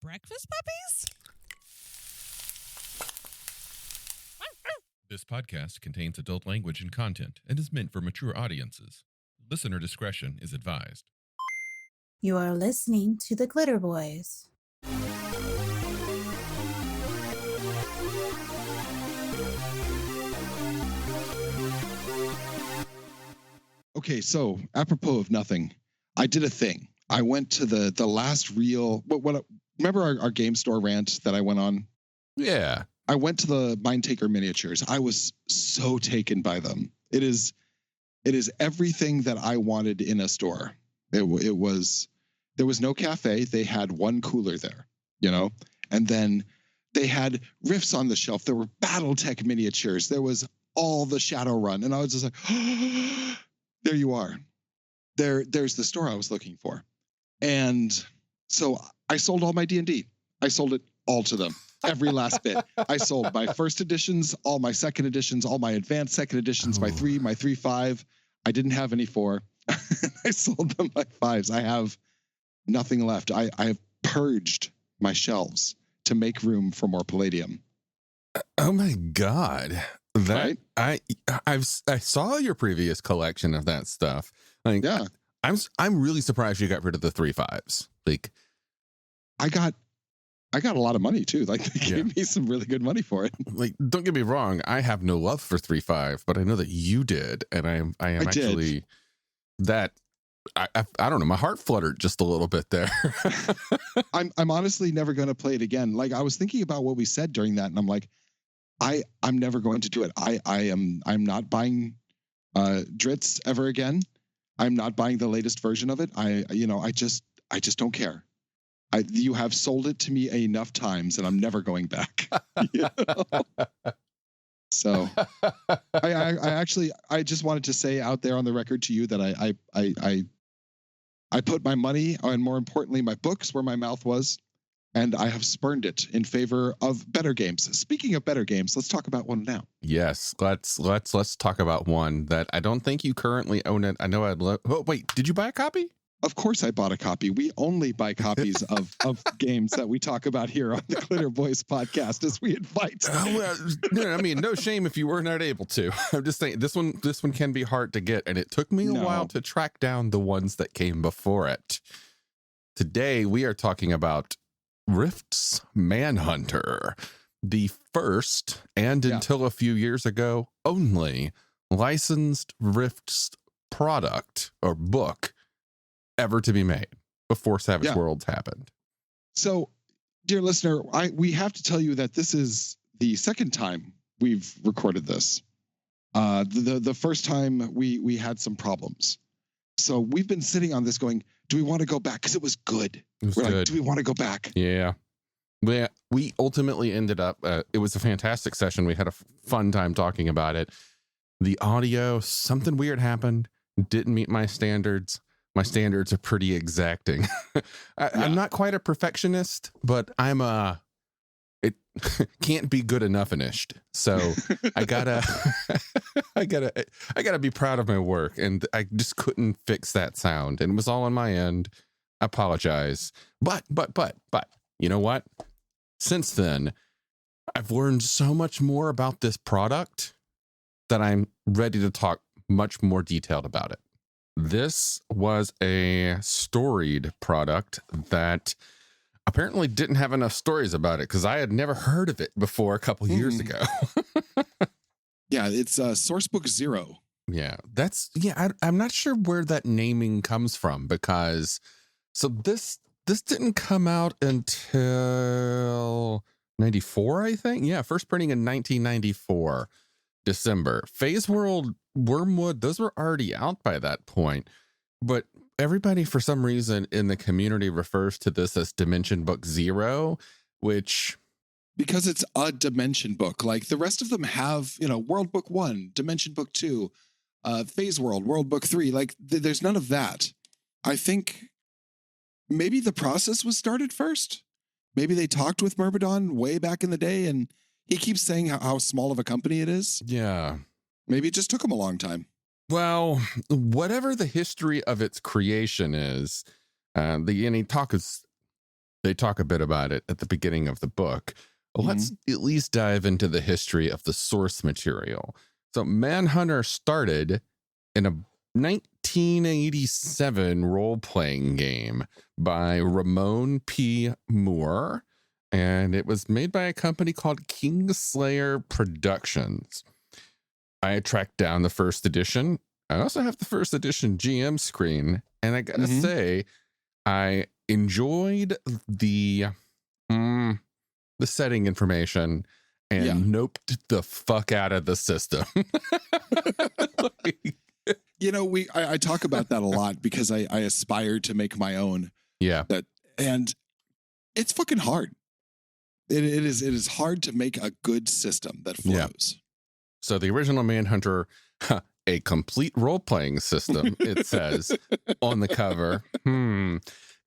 breakfast puppies? This podcast contains adult language and content and is meant for mature audiences. Listener discretion is advised. You are listening to the Glitterbois. Okay, so apropos of nothing, I did a thing. I went to the last real. Remember our game store rant that I went on? Yeah. I went to the Mind Taker miniatures. I was so taken by them. It is everything that I wanted in a store. There was no cafe. They had one cooler there, and then they had Rifts on the shelf. There were BattleTech miniatures. There was all the Shadowrun, and I was just like, oh, there you are. There's the store I was looking for, and so I sold all my D&D. I sold it all to them. Every last bit. I sold my first editions, all my second editions, all my advanced second editions, my 3.5. I didn't have any 4. I sold them my 5s. I have nothing left. I have purged my shelves to make room for more Palladium. Oh my God. That right? I saw your previous collection of that stuff. Like, yeah. I'm really surprised you got rid of the 3.5s. Like, I got a lot of money too. Like, they gave me some really good money for it. Like, don't get me wrong, I have no love for 3.5, but I know that you did, and I am actually that. I don't know. My heart fluttered just a little bit there. I'm honestly never going to play it again. Like, I was thinking about what we said during that, and I'm like, I'm never going to do it. I'm not buying Dritz ever again. I'm not buying the latest version of it. I just don't care. You have sold it to me enough times, and I'm never going back. So I just wanted to say out there on the record to you that I put my money, and more importantly, my books where my mouth was, and I have spurned it in favor of better games. Speaking of better games, let's talk about one now. Yes, let's talk about one that I don't think you currently own it. I know I'd love. Oh wait, did you buy a copy? Of course I bought a copy. We only buy copies of games that we talk about here on the Glitterbois podcast as we invite. No, I mean, no shame if you were not able to. I'm just saying this one can be hard to get, and it took me a while to track down the ones that came before it. Today we are talking about Rift's Manhunter, the first and until a few years ago only licensed Rift's product or book ever to be made before Savage Worlds happened. So, dear listener, we have to tell you that this is the second time we've recorded this. The first time we had some problems. So we've been sitting on this going, do we want to go back? Because it was good. We're good. like, do we want to go back? Yeah. We ultimately ended up, it was a fantastic session. We had a fun time talking about it. The audio, something weird happened, didn't meet my standards. My standards are pretty exacting. I'm not quite a perfectionist, but it can't be good enough finished. So I gotta be proud of my work, and I just couldn't fix that sound, and it was all on my end. I apologize, but you know what? Since then, I've learned so much more about this product that I'm ready to talk much more detailed about it. This was a storied product that apparently didn't have enough stories about it because I had never heard of it before a couple years ago. Yeah, it's Sourcebook 0. Yeah, I'm not sure where that naming comes from because this didn't come out until 94, I think. Yeah, first printing in 1994, December. Phase World, Wormwood, those were already out by that point, but everybody for some reason in the community refers to this as Dimension Book 0, which because it's a dimension book. Like the rest of them have, World Book 1, Dimension Book 2, Phase World, World Book 3. Like there's none of that. I think maybe the process was started first. Maybe they talked with Myrmidon way back in the day, and he keeps saying how small of a company it is. Yeah. Maybe it just took him a long time. Well, whatever the history of its creation is, the talk is They talk a bit about it at the beginning of the book. Let's at least dive into the history of the source material. So Manhunter started in a 1987 role-playing game by Ramon P. Moore, and it was made by a company called Kingslayer Productions. I tracked down the first edition. I also have the first edition GM screen, and I gotta say, I enjoyed the setting information and noped the fuck out of the system. I talk about that a lot because I aspire to make my own. Yeah. And it's fucking hard. It is hard to make a good system that flows. Yeah. So the original Manhunter, a complete role-playing system, it says on the cover,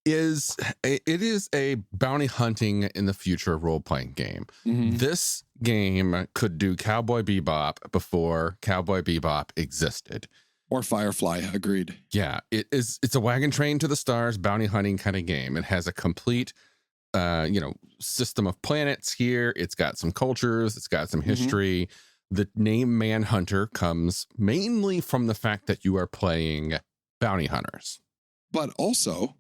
it is a bounty hunting in the future role-playing game. This game could do Cowboy Bebop before Cowboy Bebop existed. Or Firefly, agreed. Yeah, it's a wagon train to the stars bounty hunting kind of game. It has a complete system of planets here. It's got some cultures, it's got some history. The name Manhunter comes mainly from the fact that you are playing bounty hunters. But also,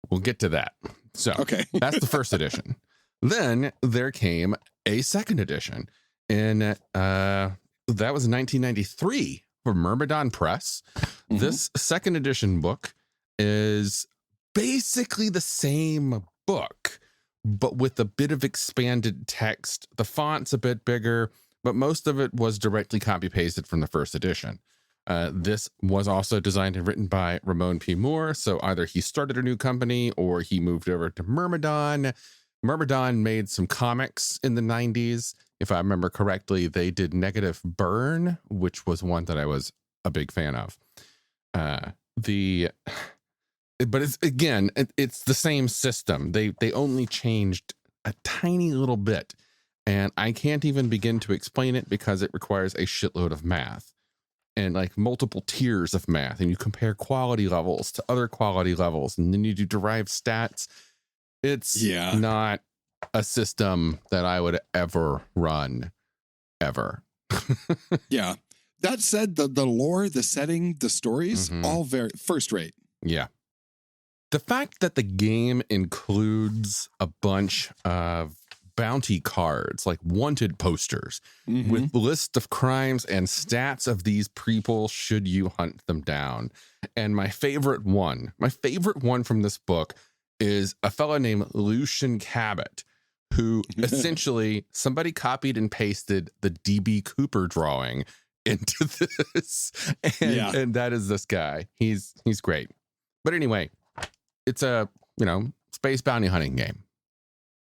we'll get to that. So, okay. That's the first edition. Then there came a second edition. And that was 1993 for Myrmidon Press. This second edition book is basically the same book, but with a bit of expanded text. The font's a bit bigger, but most of it was directly copy-pasted from the first edition. This was also designed and written by Ramon P. Moore, so either he started a new company or he moved over to Myrmidon. Myrmidon made some comics in the 90s. If I remember correctly, they did Negative Burn, which was one that I was a big fan of. But it's the same system. They only changed a tiny little bit, and I can't even begin to explain it because it requires a shitload of math and like multiple tiers of math, and you compare quality levels to other quality levels, and then you do derived stats. It's not a system that I would ever run, ever. Yeah. That said, the lore, the setting, the stories, all very first rate. Yeah. The fact that the game includes a bunch of bounty cards, like wanted posters, with lists of crimes and stats of these people should you hunt them down. And my favorite one from this book is a fellow named Lucian Cabot, who essentially somebody copied and pasted the DB Cooper drawing into this. And that is this guy. He's great. But anyway, it's a, space bounty hunting game.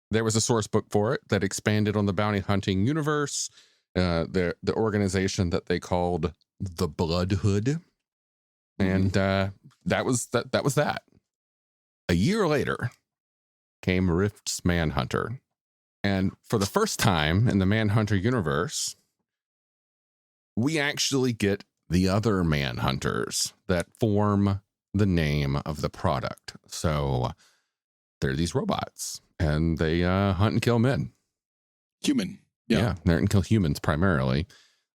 There was a source book for it that expanded on the bounty hunting universe. The organization that they called the Bloodhood. And that was that. A year later came Rift's Manhunter. And for the first time in the Manhunter universe, we actually get the other Manhunters that form the name of the product. So they're these robots, and they hunt and kill men. Human. Yeah, they hunt and kill humans primarily.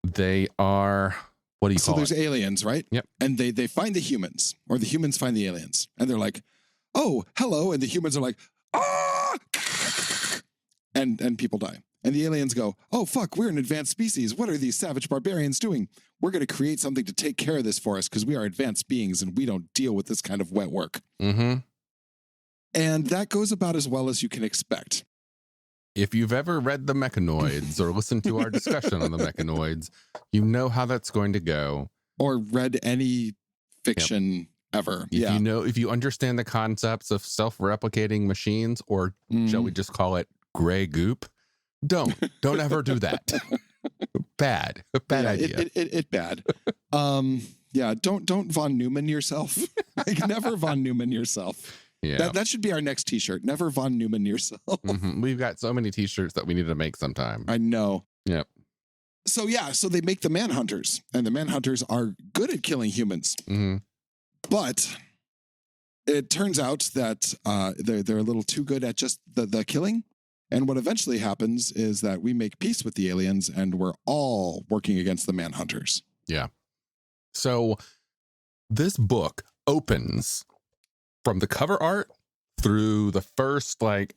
They are, what do you call it? So there's aliens, right? Yep. And they find the humans, or the humans find the aliens. And they're like, oh, hello. And the humans are like, ah! And people die. And the aliens go, oh, fuck, we're an advanced species. What are these savage barbarians doing? We're going to create something to take care of this for us because we are advanced beings and we don't deal with this kind of wet work. And that goes about as well as you can expect. If you've ever read the Mechanoids or listened to our discussion on the Mechanoids, you know how that's going to go. Or read any fiction ever. If you understand the concepts of self-replicating machines, or shall we just call it gray goop, don't ever do that. Bad idea. It bad. Don't von Neumann yourself. Like, never von Neumann yourself. Yeah, that should be our next t-shirt. Never von Neumann yourself. We've got so many t-shirts that we need to make sometime. I know. Yep. So they make the Manhunters, and the Manhunters are good at killing humans. But it turns out that they're a little too good at just the killing. And what eventually happens is that we make peace with the aliens and we're all working against the Manhunters. Yeah. So this book opens from the cover art through the first, like,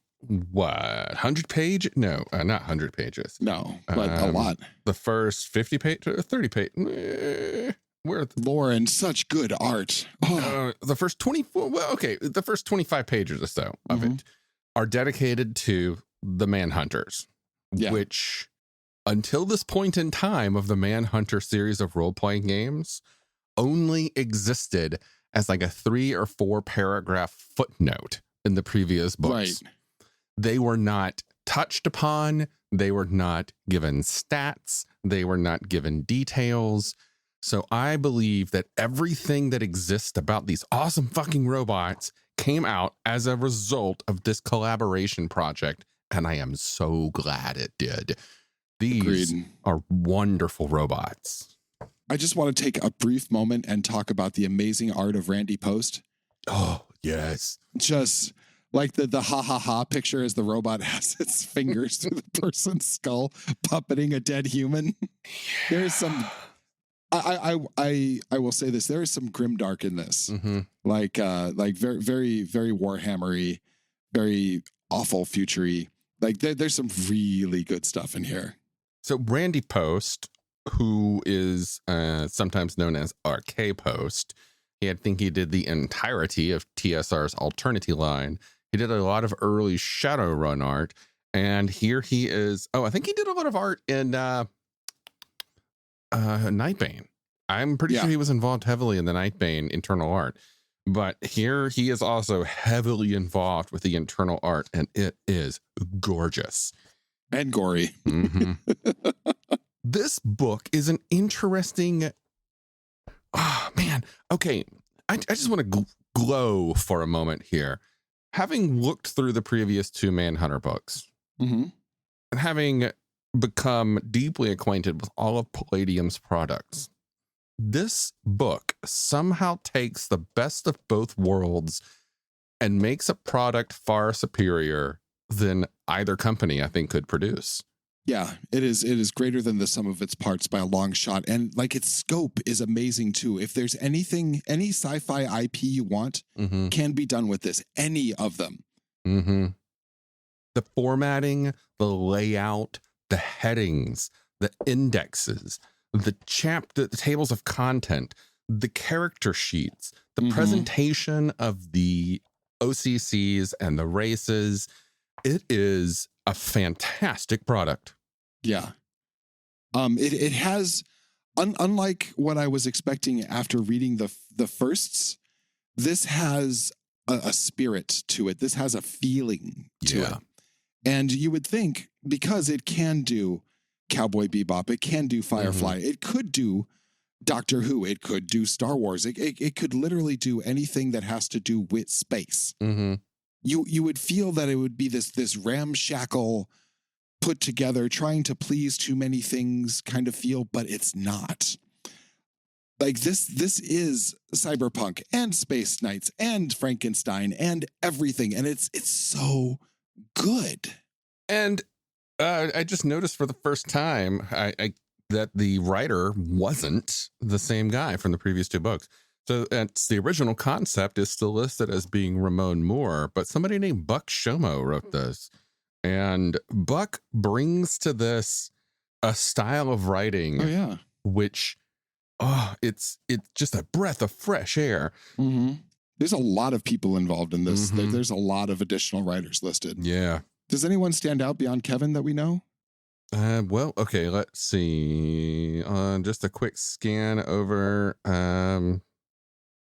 what, 100 page? No, not 100 pages. No, but a lot. The first 50 page, 30 page. Where Lauren, such good art. Oh. The first 24, well, okay, the first 25 pages or so of it are dedicated to the Manhunters, which until this point in time of the Manhunter series of role-playing games only existed as like a 3 or 4 paragraph footnote in the previous books. Right. They were not touched upon. They were not given stats. They were not given details. So I believe that everything that exists about these awesome fucking robots came out as a result of this collaboration project. And I am so glad it did. These are wonderful robots. I just want to take a brief moment and talk about the amazing art of Randy Post. Oh, yes. Just like the ha ha ha picture as the robot has its fingers through the person's skull, puppeting a dead human. There is some, I will say this, there is some grimdark in this. Like very, very, very Warhammery, very awful futury. Like there's some really good stuff in here. So Randy Post, who is sometimes known as RK Post, I think he did the entirety of TSR's Alternity line. He did a lot of early Shadowrun art, and here he is. Oh, I think he did a lot of art in Nightbane. I'm pretty sure he was involved heavily in the Nightbane internal art. But here he is also heavily involved with the internal art, and it is gorgeous. And gory. This book is an interesting... Oh, man. Okay. I just want to glow for a moment here. Having looked through the previous 2 Manhunter books, and having become deeply acquainted with all of Palladium's products, this book somehow takes the best of both worlds and makes a product far superior than either company, I think, could produce. Yeah, it is greater than the sum of its parts by a long shot. And like its scope is amazing too. If there's any sci-fi IP you want, can be done with this. Any of them. The formatting, the layout, the headings, the indexes, the tables of content, the character sheets, the presentation of the OCCs and the races. It is a fantastic product. Yeah. It has, unlike what I was expecting after reading the firsts, this has a spirit to it. This has a feeling to it. And you would think, because it can do Cowboy Bebop, it can do Firefly, it could do Doctor Who, it could do Star Wars, it could literally do anything that has to do with space. You would feel that it would be this ramshackle, put together, trying to please too many things kind of feel, but it's not. Like this is cyberpunk and Space Knights and Frankenstein and everything, and it's so good. And I just noticed for the first time that the writer wasn't the same guy from the previous 2 books. So it's the original concept is still listed as being Ramon Moore, but somebody named Buck Shomo wrote this. And Buck brings to this a style of writing, which, it's just a breath of fresh air. There's a lot of people involved in this. There's a lot of additional writers listed. Yeah. Does anyone stand out beyond Kevin that we know? Well, okay, let's see. Just a quick scan over.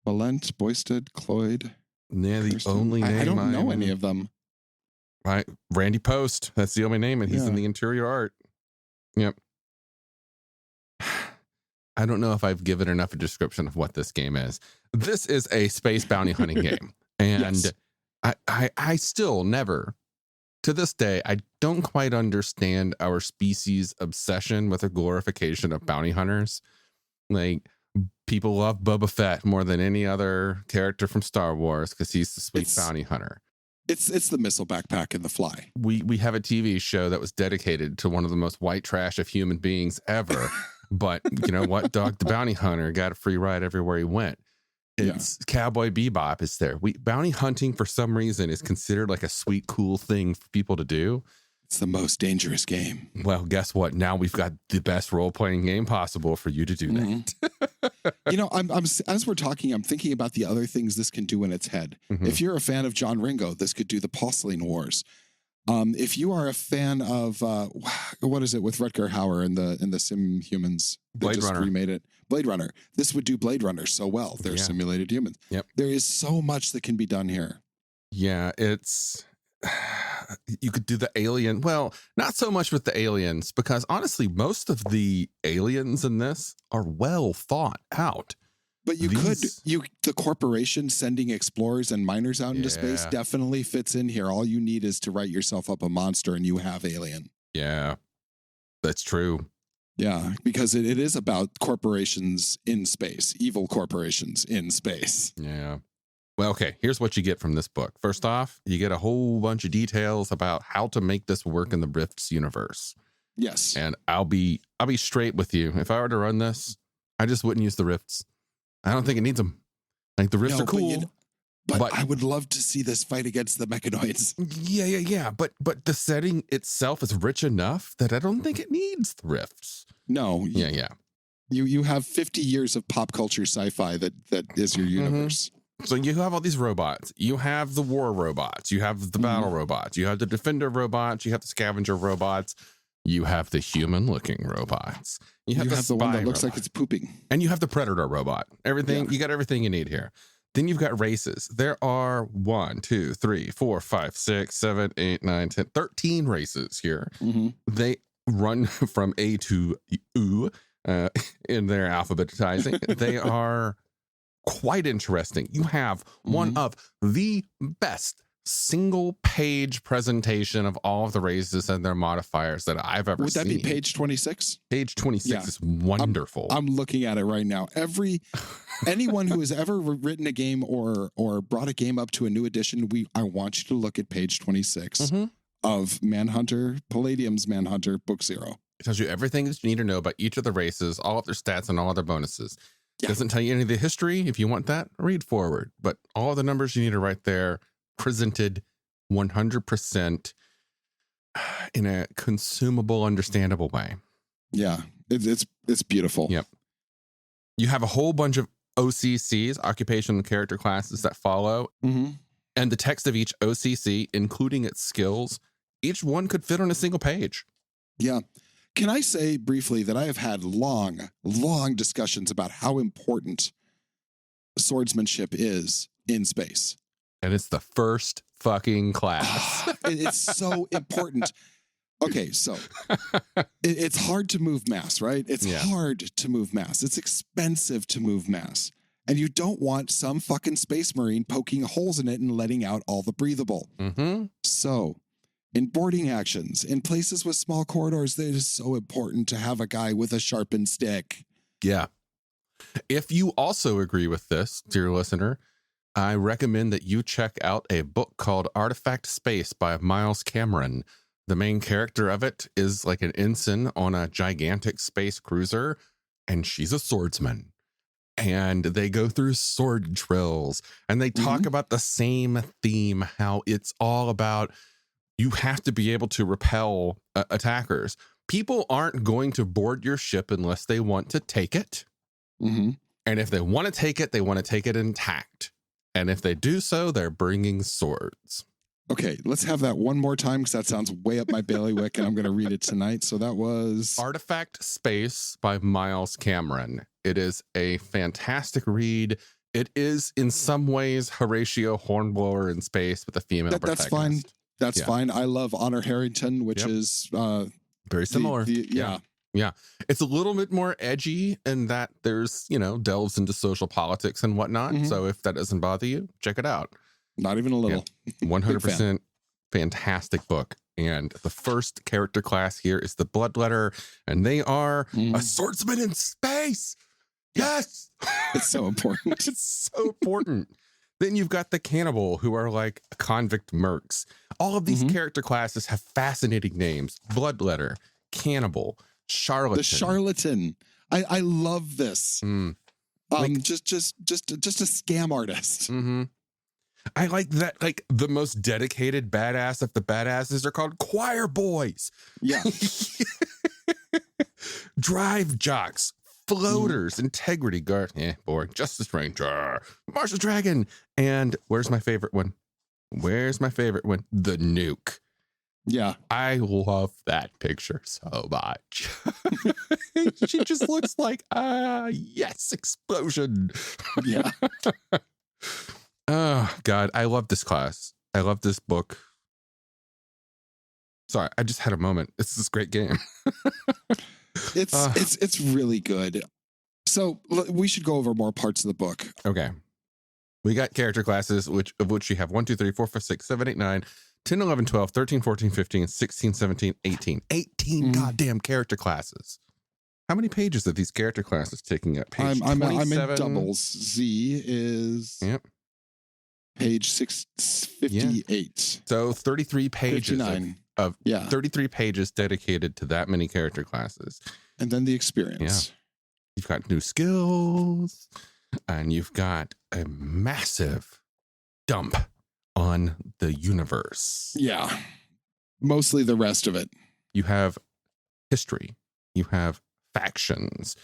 Valent, Boysted, Cloyd. Yeah, the Cranston. only name I don't know any of them. Randy Post. That's the only name, and he's in the interior art. Yep. I don't know if I've given enough a description of what this game is. This is a space bounty hunting game, and I still never, to this day, I don't quite understand our species' obsession with a glorification of bounty hunters. Like, people love Boba Fett more than any other character from Star Wars because he's the sweet bounty hunter. It's the missile backpack and the fly. We have a TV show that was dedicated to one of the most white trash of human beings ever. But you know what? Dog the Bounty Hunter got a free ride everywhere he went. It's Cowboy Bebop is there. Bounty hunting for some reason is considered like a sweet, cool thing for people to do. It's the most dangerous game. Well, guess what? Now we've got the best role-playing game possible for you to do that. You know, I'm as we're talking, I'm thinking about the other things this can do in its head. If you're a fan of John Ringo, this could do the Porcelain Wars. If you are a fan of what is it with Rutger Hauer and the Sim Humans, Blade Runner, remade it. Blade Runner. This would do Blade Runner so well. They're simulated humans. Yep. There is so much that can be done here. Yeah, you could do the alien. Well, not so much with the aliens, because honestly, most of the aliens in this are well thought out. But the corporation sending explorers and miners out into space definitely fits in here. All you need is to write yourself up a monster and you have Alien. Yeah, that's true. Yeah, because it is about corporations in space, evil corporations in space. Yeah. Well, okay, here's what you get from this book. First off, you get a whole bunch of details about how to make this work in the Rifts universe. Yes. And I'll be straight with you. If I were to run this, I just wouldn't use the Rifts. I don't think it needs them. Like the Rifts are cool. But I would love to see this fight against the mechanoids. Yeah. But the setting itself is rich enough that I don't think it needs the Rifts. No. Yeah. You have 50 years of pop culture sci-fi that is your universe. So you have all these robots. You have the war robots. You have the battle robots. You have the defender robots. You have the scavenger robots. You have the human-looking robots. You have the one that looks robot. like it's pooping. And you have the predator robot. Everything. You got everything you need here. Then you've got races. There are 1, 2, 3, 4, 5, 6, 7, 8, 9, 10, 13 races here. They run from A to U in their alphabetizing. They are quite interesting. You have one of the best single page presentation of all of the races and their modifiers that I've ever seen. Would that be page 26? Page 26 is wonderful. I'm looking at it right now. Anyone who has ever written a game or brought a game up to a new edition, I want you to look at page 26 of Manhunter, Palladium's Manhunter, Book 0. It tells you everything that you need to know about each of the races, all of their stats, and all of their bonuses. Doesn't tell you any of the history. If you want that, read forward. But all of the numbers you need are right there, presented 100% in a consumable, understandable way. Yeah, it's beautiful. Yep. You have a whole bunch of OCCs, occupational character classes, that follow. And the text of each OCC, including its skills, each one could fit on a single page. Yeah. Can I say briefly that I have had long discussions about how important swordsmanship is in space? And it's the first fucking class. It's so important. Okay, so it's hard to move mass, right? It's hard to move mass. It's expensive to move mass. And you don't want some fucking space marine poking holes in it and letting out all the breathable. So in boarding actions, in places with small corridors, it is so important to have a guy with a sharpened stick. Yeah. If you also agree with this, dear listener, I recommend that you check out a book called Artifact Space by Miles Cameron. The main character of it is like an ensign on a gigantic space cruiser, and she's a swordsman. And they go through sword drills, and they talk about the same theme, how it's all about you have to be able to repel attackers. People aren't going to board your ship unless they want to take it. And if they want to take it, they want to take it intact. And if they do so, they're bringing swords. Okay, let's have that one more time because that sounds way up my bailiwick and I'm going to read it tonight. So that was Artifact Space by Miles Cameron. It is a fantastic read. It is in some ways Horatio Hornblower in space with a female protagonist. That's fine. That's fine. I love Honor Harrington, which is very similar. Yeah. It's a little bit more edgy in that there's, delves into social politics and whatnot. So if that doesn't bother you, check it out. Not even a little. 100% fantastic book. And the first character class here is the Bloodletter, and they are a swordsman in space. Yes. It's so important. It's so important. Then you've got the cannibal, who are like convict mercs. All of these character classes have fascinating names: bloodletter, cannibal, charlatan. The charlatan. I love this. Just a scam artist. I like that. Like, the most dedicated badass of the badasses are called choir boys. Yeah. Drive jocks, floaters, integrity guard, boring, justice ranger, martial dragon, and where's my favorite one? The nuke. Yeah. I love that picture so much. She just looks like, yes, explosion. Yeah. Oh God, I love this class. I love this book. Sorry, I just had a moment. It's this great game. It's really good. So we should go over more parts of the book. Okay. We got character classes, of which you have 1, 2, 3, 4, 5, 6, 7, 8, 9, 10, 11, 12, 13, 14, 15, 16, 17, 18. 18 goddamn character classes. How many pages are these character classes taking up? Page I'm in doubles. Z is page 658. Yeah. So 33 pages 59. of 33 pages dedicated to that many character classes. And then the experience. Yeah. You've got new skills, and you've got a massive dump on the universe. Yeah. Mostly the rest of it. You have history. You have factions.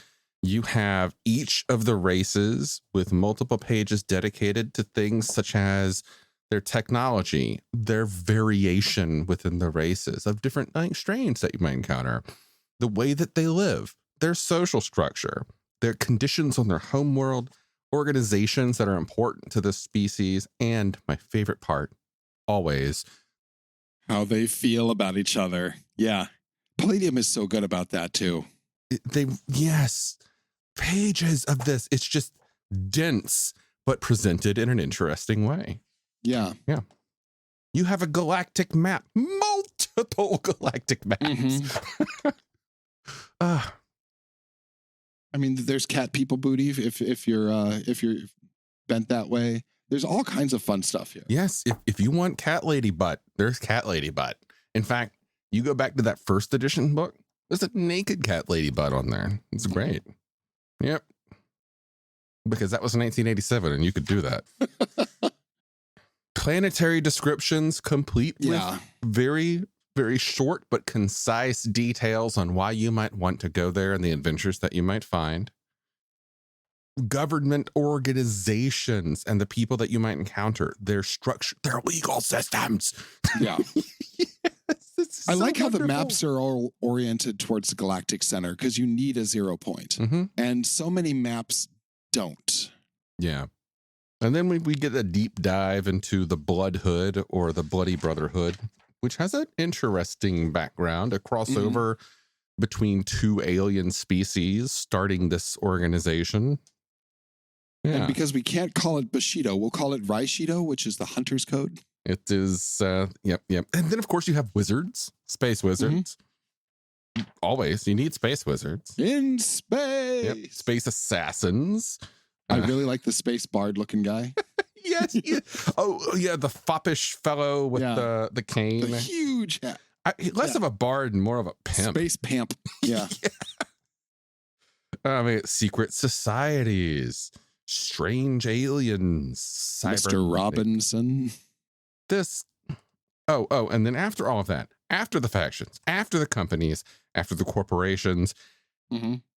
You have each of the races with multiple pages dedicated to things such as their technology, their variation within the races of different strains that you might encounter, the way that they live, their social structure, their conditions on their home world, organizations that are important to this species, and my favorite part, always, how they feel about each other. Yeah. Palladium is so good about that too. Pages of this. It's just dense, but presented in an interesting way. Yeah. Yeah. You have a galactic map, multiple galactic maps. I mean, there's cat people booty if you're bent that way. There's all kinds of fun stuff here. Yes, if you want cat lady butt, there's cat lady butt. In fact, you go back to that first edition book, there's a naked cat lady butt on there. It's great. Yep. Because that was 1987 and you could do that. Planetary descriptions complete with very, very short but concise details on why you might want to go there and the adventures that you might find. Government organizations and the people that you might encounter, their structure, their legal systems. Yeah. Yes, I like how the maps are all oriented towards the galactic center because you need a 0 point. And so many maps don't. Yeah. And then we get a deep dive into the Bloodhood, or the Bloody Brotherhood, which has an interesting background, a crossover between two alien species starting this organization. Yeah. And because we can't call it Bushido, we'll call it Raishido, which is the hunter's code. It is, yep. And then, of course, you have wizards, space wizards. Always, you need space wizards. In space! Yep. Space assassins. I really like the space bard looking guy. Yes. Yeah. Oh, yeah, the foppish fellow with the cane. The huge hat. Less of a bard and more of a pimp. Space pimp. Yeah. I mean, secret societies, strange aliens, Mr. Robinson. And then after all of that, after the factions, after the companies, after the corporations,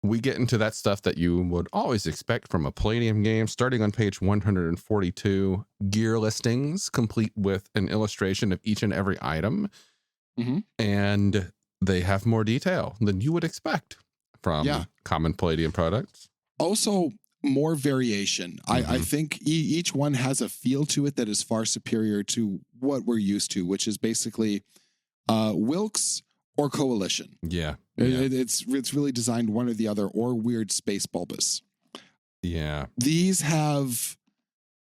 we get into that stuff that you would always expect from a Palladium game, starting on page 142, gear listings, complete with an illustration of each and every item. And they have more detail than you would expect from common Palladium products. Also, more variation. I think each one has a feel to it that is far superior to what we're used to, which is basically Wilkes or Coalition. Yeah. It's really designed one or the other, or weird space bulbous. Yeah. These have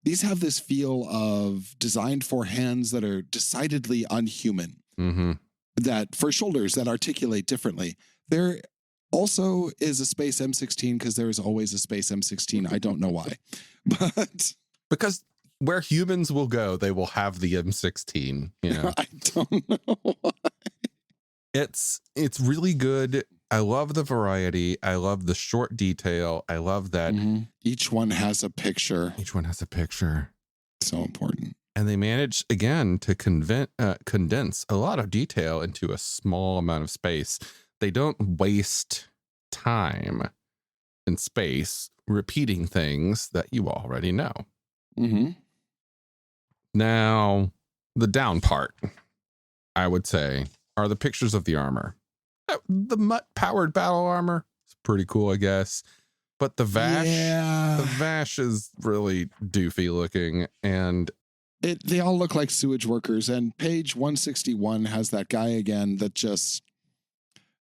this feel of designed for hands that are decidedly unhuman. That for shoulders that articulate differently. They're also is a space M16 because there is always a space M16. I don't know why, but Because where humans will go, they will have the M16. You know, I don't know why. it's really good. I love the variety. I love the short detail. I love that Each one has a picture. each one has a picture. So important. And they manage again to condense a lot of detail into a small amount of space. They don't waste time and space repeating things that you already know. Mm-hmm. Now, the down part, I would say, are the pictures of the armor. The mutt-powered battle armor is pretty cool, I guess. But the Vash is really doofy looking, and they all look like sewage workers. And page 161 has that guy again that just,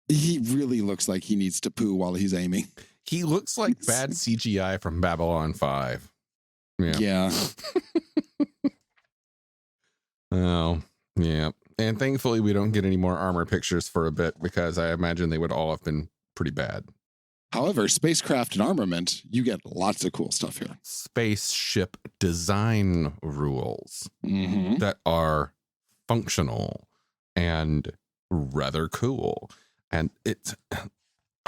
he really looks like he needs to poo while he's aiming. he looks like bad CGI from Babylon 5. Yeah. Oh, yeah. And thankfully, we don't get any more armor pictures for a bit because I imagine they would all have been pretty bad. However, spacecraft and armament, you get lots of cool stuff here. Spaceship design rules that are functional and rather cool. And it's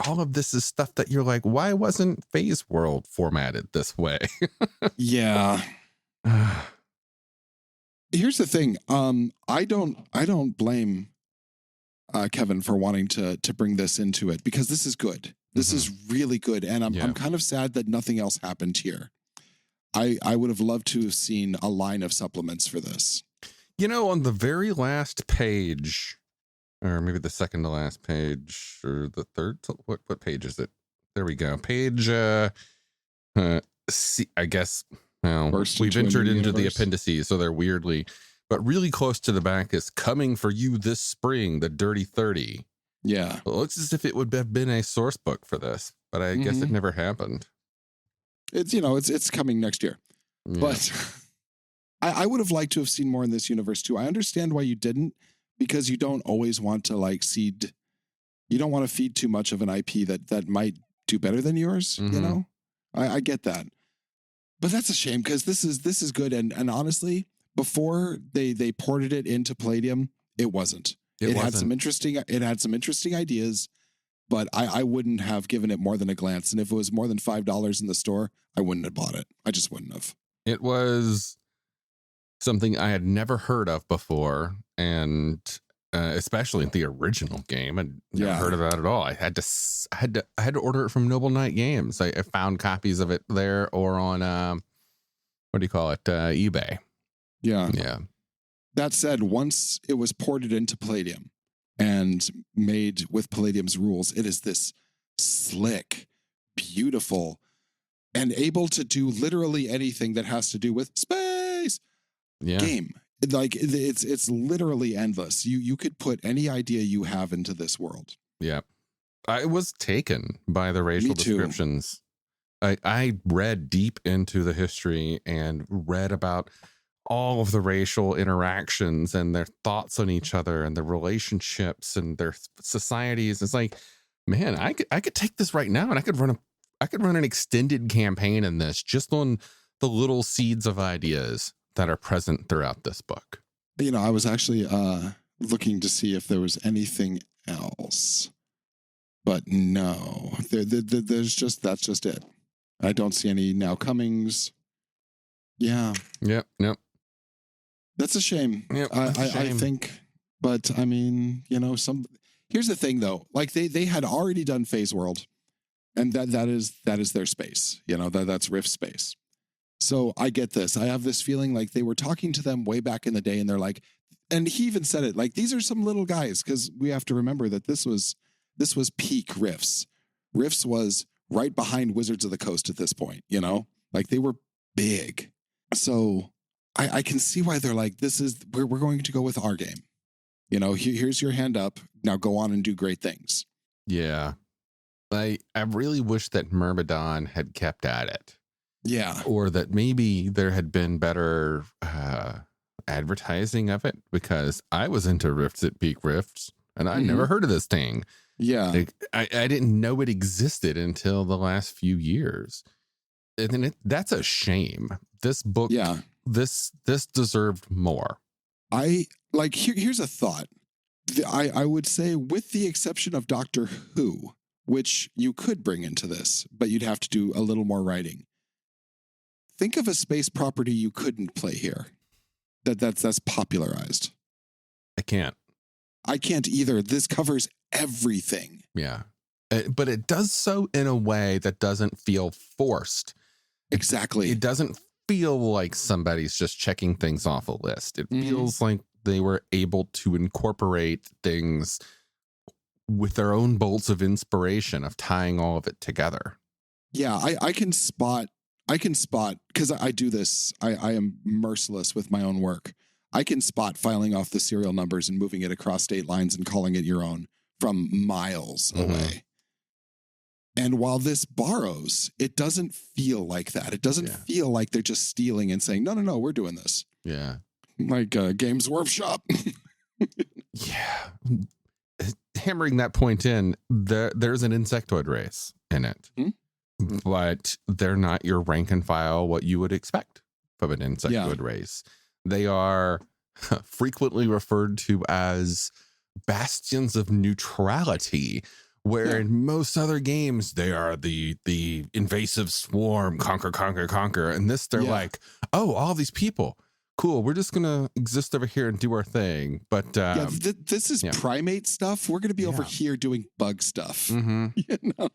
all of this is stuff that you're like, why wasn't Phase World formatted this way? Yeah. Here's the thing. I don't blame Kevin for wanting to bring this into it because this is good. This is really good, and I'm kind of sad that nothing else happened here. I would have loved to have seen a line of supplements for this. You know, on the very last page, or maybe the second to last page, or the third, what page is it? There we go. Page, I guess. Well, we've entered into the appendices, so they're weirdly, but really close to the back is coming for you this spring, the Dirty 30. Yeah. It looks as if it would have been a source book for this, but I guess it never happened. It's coming next year. Yeah. But I would have liked to have seen more in this universe too. I understand why you didn't, because you don't always want to you don't want to feed too much of an IP that might do better than yours, you know? I get that. But that's a shame because this is good. And honestly, before they ported it into Palladium, it wasn't. It had some interesting ideas, but I wouldn't have given it more than a glance. And if it was more than $5 in the store, I wouldn't have bought it. I just wouldn't have. It was something I had never heard of before, and especially in the original game, I'd never heard about it at all. I had to order it from Noble Knight Games. I found copies of it there or on eBay. Yeah. That said, once it was ported into Palladium and made with Palladium's rules, it is this slick, beautiful, and able to do literally anything that has to do with space game. Like it's literally endless. You could put any idea you have into this world. Yeah. I was taken by the racial descriptions. I read deep into the history and read about all of the racial interactions and their thoughts on each other and their relationships and their societies. It's like, man, I could take this right now and I could run an extended campaign in this just on the little seeds of ideas that are present throughout this book. I was actually looking to see if there was anything else, but no, that's just it. I don't see any now comings. Yeah. Yep. Nope. That's a shame. Yep, I think, but I mean, here's the thing though, like they had already done Phase World, and that is their space, that's Rift space. So I get this. I have this feeling like they were talking to them way back in the day, and they're like, and he even said it, like, these are some little guys, because we have to remember that this was peak Rifts. Rifts was right behind Wizards of the Coast at this point, like they were big. So I can see why they're like, we're going to go with our game. Here's your hand up. Now go on and do great things. Yeah. I really wish that Myrmidon had kept at it. Yeah. Or that maybe there had been better advertising of it, because I was into Rifts at Peak Rifts and I never heard of this thing. Yeah. Like, I didn't know it existed until the last few years. And then that's a shame. This book, Yeah. this deserved more. Here's a thought. I would say, with the exception of Doctor Who, which you could bring into this, but you'd have to do a little more writing. Think of a space property you couldn't play here. That's popularized. I can't either. This covers everything. Yeah. But it does so in a way that doesn't feel forced. Exactly. It doesn't feel like somebody's just checking things off a list. It feels like they were able to incorporate things with their own bolts of inspiration of tying all of it together. Yeah, I can spot, because I do this, I am merciless with my own work. I can spot filing off the serial numbers and moving it across state lines and calling it your own from miles away. And while this borrows, it doesn't feel like that. It doesn't feel like they're just stealing and saying, no, we're doing this. Yeah. Like Games Workshop. Yeah. Hammering that point in, there's an insectoid race in it. But they're not your rank and file, what you would expect from an insectoid race. They are frequently referred to as bastions of neutrality, where in most other games they are the invasive swarm, conquer. And this, they're like, oh, all these people, cool, we're just gonna exist over here and do our thing. But this is primate stuff. We're gonna be over here doing bug stuff. You know?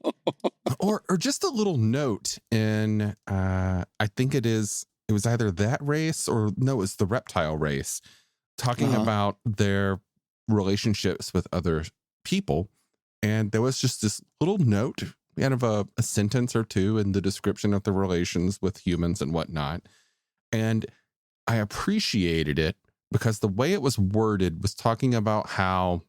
or just a little note in I think it was either that race or no, it was the reptile race, talking about their relationships with other people. And there was just this little note, kind of a sentence or two in the description of the relations with humans and whatnot. And I appreciated it because the way it was worded was talking about how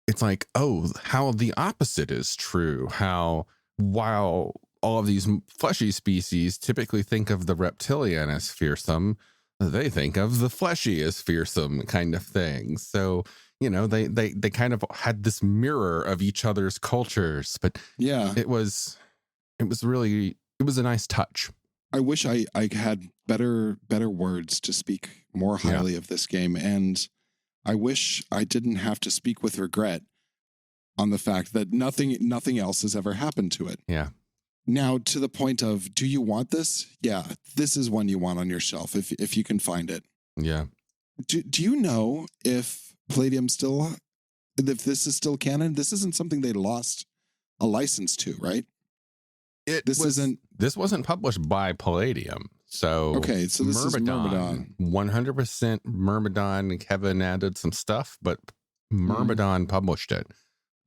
it's like, oh, how the opposite is true. How while all of these fleshy species typically think of the reptilian as fearsome, they think of the fleshy as fearsome kind of thing. So, you know, they kind of had this mirror of each other's cultures. But it was a nice touch. I wish I had better words to speak more highly of this game. And I wish I didn't have to speak with regret on the fact that nothing else has ever happened to it. Yeah. Now, to the point of, do you want this? Yeah, this is one you want on your shelf if you can find it. Yeah. Do you know if Palladium if this is still canon? This isn't something they lost a license to, right? This wasn't published by Palladium. So okay, so this is Myrmidon. 100% Myrmidon. Kevin added some stuff, but Myrmidon published it.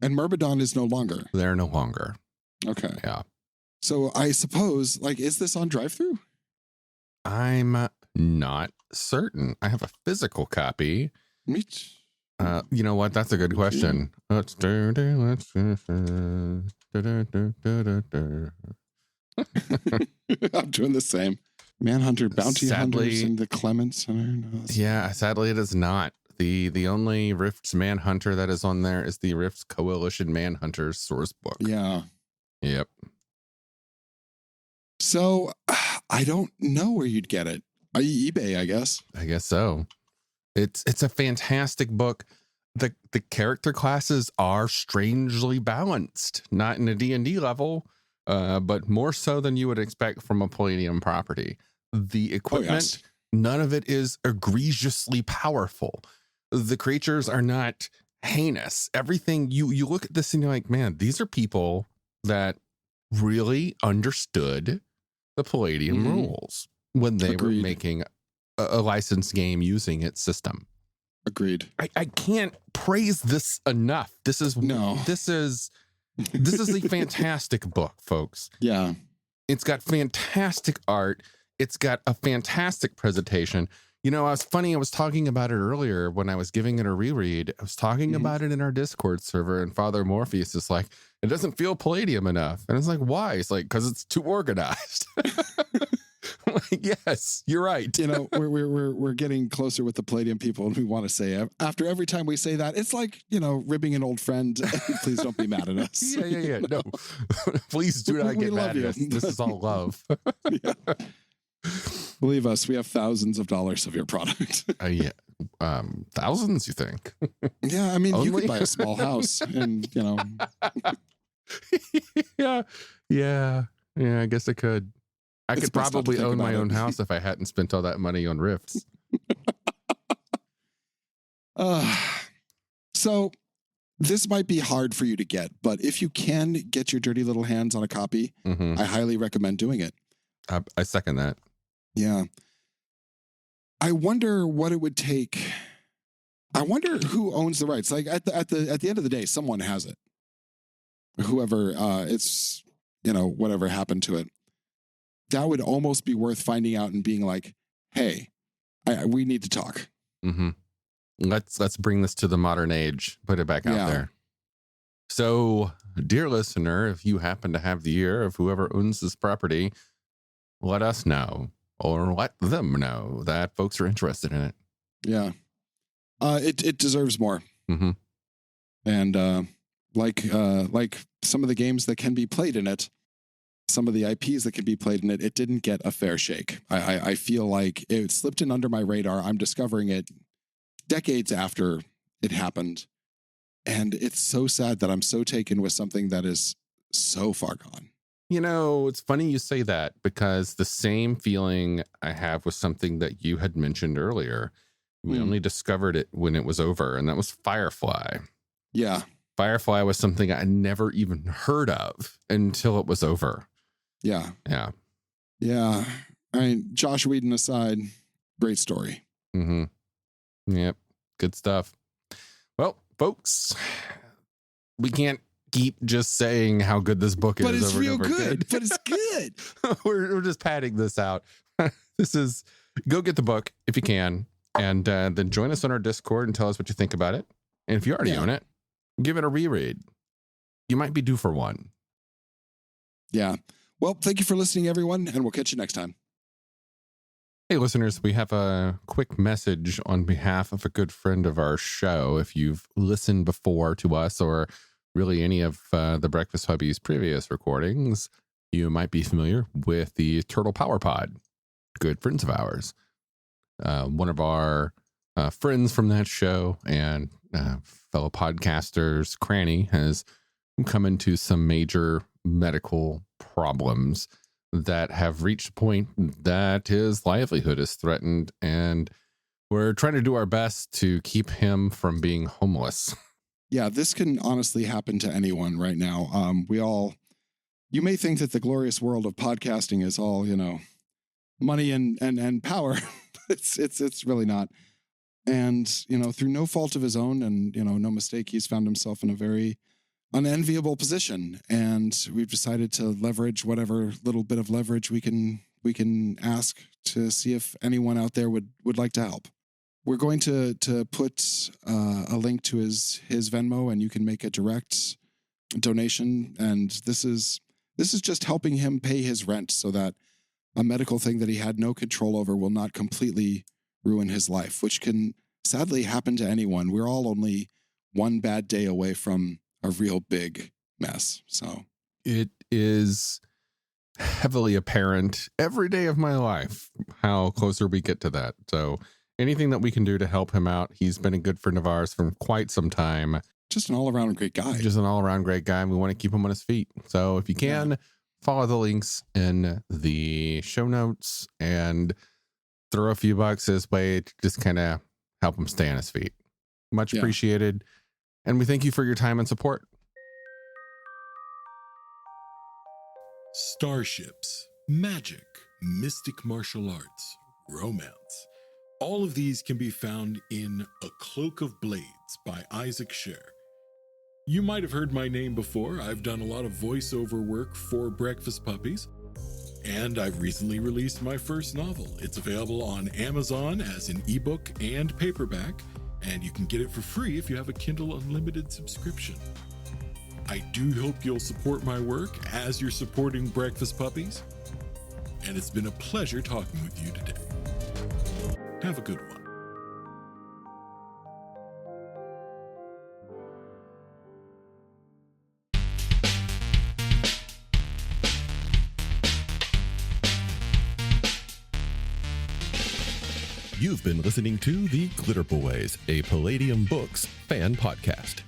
And Myrmidon is no longer. They're no longer. Okay. Yeah. So I suppose, is this on Drive-Thru? I'm not certain. I have a physical copy. Me too. You know what? That's a good question. I'm doing the same. Manhunter, Bounty Hunters, and the Clement Center. Yeah, sadly it is not. The only Rift's Manhunter that is on there is the Rift's Coalition Manhunter source book. Yeah. Yep. So I don't know where you'd get it. eBay, I guess. I guess so. It's a fantastic book. The character classes are strangely balanced, not in a D&D level, but more so than you would expect from a Palladium property. The equipment, none of it is egregiously powerful. The creatures are not heinous. Everything, you look at this and you're like, man, these are people that really understood the Palladium rules when they were making a licensed game using its system. Agreed. I can't praise this enough. This is a fantastic book, folks. Yeah. It's got fantastic art. It's got a fantastic presentation. You know, I was talking about it earlier when I was giving it a reread. I was talking about it in our Discord server, and Father Morpheus is like, it doesn't feel Palladium enough. And it's like, why? It's like, because it's too organized. Yes, you're right. You know, we're getting closer with the Palladium people, and we want to say after every time we say that, it's like, you know, ribbing an old friend. Please don't be mad at us. Yeah. No, please do not get mad at us. This is all love. Yeah. Believe us, we have thousands of dollars of your product. Yeah. Thousands, you think? Yeah, I mean, you Only? could buy a small house, and you know. Yeah. I guess I could. I It's could best not to probably think own my about own it. house if I hadn't spent all that money on rifts. So this might be hard for you to get, but if you can get your dirty little hands on a copy, Mm-hmm. I highly recommend doing it. I second that. Yeah. I wonder what it would take. I wonder who owns the rights. Like at the end of the day, someone has it. Whoever it's, you know, whatever happened to it. That would almost be worth finding out and being like, hey, we need to talk. Mm-hmm. Let's bring this to the modern age. Put it back out there. So, dear listener, if you happen to have the ear of whoever owns this property, let us know, or let them know that folks are interested in it. Yeah. It deserves more. Mm-hmm. And like some of the games that can be played in it, some of the IPs that can be played in it, it didn't get a fair shake. I feel like it slipped in under my radar. I'm discovering it decades after it happened. And it's so sad that I'm so taken with something that is so far gone. You know, it's funny you say that, because the same feeling I have with something that you had mentioned earlier. We only discovered it when it was over, and that was Firefly. Yeah. Firefly was something I never even heard of until it was over. Yeah. Yeah. Yeah. I mean, Josh Whedon aside, great story. Mm-hmm. Yep. Good stuff. Well, folks, we can't keep just saying how good this book is. But it's over and real over good. again. But it's good. we're just padding this out. This is, go get the book if you can, and then join us on our Discord and tell us what you think about it. And if you already own it, give it a reread. You might be due for one. Yeah. Well, thank you for listening, everyone, and we'll catch you next time. Hey, listeners, we have a quick message on behalf of a good friend of our show. If you've listened before to us, or really any of the Breakfast Hubby's previous recordings, you might be familiar with the Turtle Power Pod, good friends of ours. One of our friends from that show and fellow podcasters, Cranny, has come into some major medical problems that have reached a point that his livelihood is threatened, and we're trying to do our best to keep him from being homeless. Yeah, this can honestly happen to anyone right now. You may think that the glorious world of podcasting is all, you know, money and power. It's really not. And, you know, through no fault of his own and, you know, no mistake, he's found himself in a very unenviable position. And we've decided to leverage whatever little bit of leverage we can ask to see if anyone out there would like to help. We're going to put a link to his Venmo, and you can make a direct donation. And this is just helping him pay his rent so that a medical thing that he had no control over will not completely ruin his life, which can sadly happen to anyone. We're all only one bad day away from a real big mess. So It is heavily apparent every day of my life how closer we get to that. So anything that we can do to help him out. He's been a good friend of ours for quite some time. just an all-around great guy. Just an all-around great guy. And we want to keep him on his feet. So if you can, follow the links in the show notes and throw a few bucks his way to just kind of help him stay on his feet. Much appreciated. And we thank you for your time and support. Starships, magic, mystic martial arts, romance. All of these can be found in A Cloak of Blades by Isaac Scher. You might have heard my name before. I've done a lot of voiceover work for Breakfast Puppies, and I've recently released my first novel. It's available on Amazon as an ebook and paperback, and you can get it for free if you have a Kindle Unlimited subscription. I do hope you'll support my work as you're supporting Breakfast Puppies. and it's been a pleasure talking with you today. Have a good one. You've been listening to The Glitterbois, a Palladium Books fan podcast.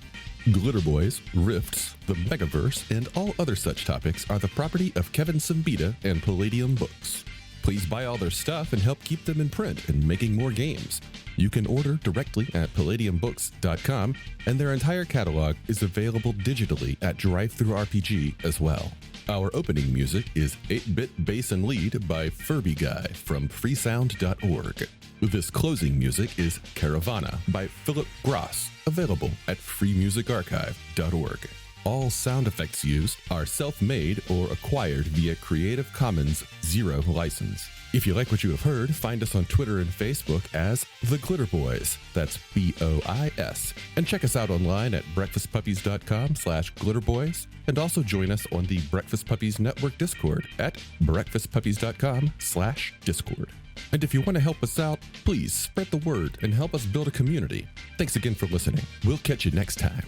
Glitterbois, Rifts, the Megaverse, and all other such topics are the property of Kevin Siembieda and Palladium Books. Please buy all their stuff and help keep them in print and making more games. You can order directly at palladiumbooks.com, and their entire catalog is available digitally at Drive-Thru RPG as well. Our opening music is 8-Bit Bass and Lead by Furby Guy from freesound.org. This closing music is Caravana by Philip Gross, available at freemusicarchive.org. All sound effects used are self-made or acquired via Creative Commons Zero license. If you like what you have heard, find us on Twitter and Facebook as The Glitterbois. That's BOIS. And check us out online at breakfastpuppies.com/glitterboys. And also join us on the Breakfast Puppies Network Discord at breakfastpuppies.com/discord. And if you want to help us out, please spread the word and help us build a community. Thanks again for listening. We'll catch you next time.